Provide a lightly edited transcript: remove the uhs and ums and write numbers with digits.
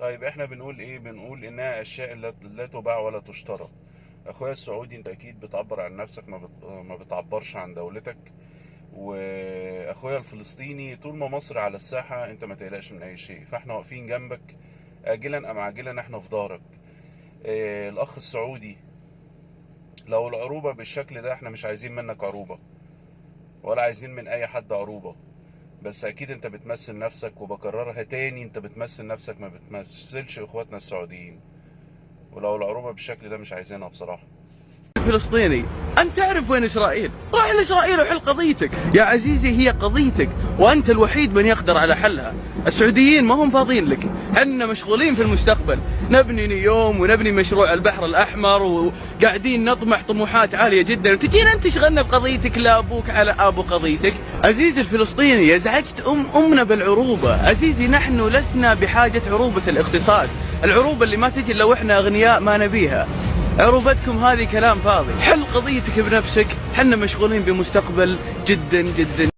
طيب احنا بنقول ايه؟ بنقول انها اشياء لا تباع ولا تشترى. اخويا السعودي، انت اكيد بتعبر عن نفسك، ما بتعبرش عن دولتك. واخويا الفلسطيني، طول ما مصر على الساحة انت ما تقلقش من اي شيء، فاحنا واقفين جنبك اجلا ام عاجلا، احنا في ظهرك. إيه الاخ السعودي، لو العروبة بالشكل ده احنا مش عايزين منك عروبة، ولا عايزين من اي حد عروبة. بس اكيد انت بتمثل نفسك، وبكررها تاني، انت بتمثل نفسك، ما بتمثلش اخواتنا السعوديين. ولو العروبة بالشكل ده مش عايزينها بصراحة. فلسطيني، أنت تعرف وين إسرائيل؟ روح لإسرائيل وحل قضيتك يا عزيزي، هي قضيتك وأنت الوحيد من يقدر على حلها. السعوديين ما هم فاضيين لك، حنا مشغولين في المستقبل، نبني نيوم ونبني مشروع البحر الأحمر وقاعدين نطمح طموحات عالية جدا، وتجينا أنت تشغلنا بقضيتك، لا أبوك على أبو قضيتك. عزيزي الفلسطيني، أزعجت أمنا بالعروبة. عزيزي نحن لسنا بحاجة عروبة الاقتصاد، العروبة اللي ما تجي لو إحنا أغنياء ما نبيها. عروبتكم هذه كلام فاضي، حل قضيتك بنفسك، حنا مشغولين بمستقبل جدا جدا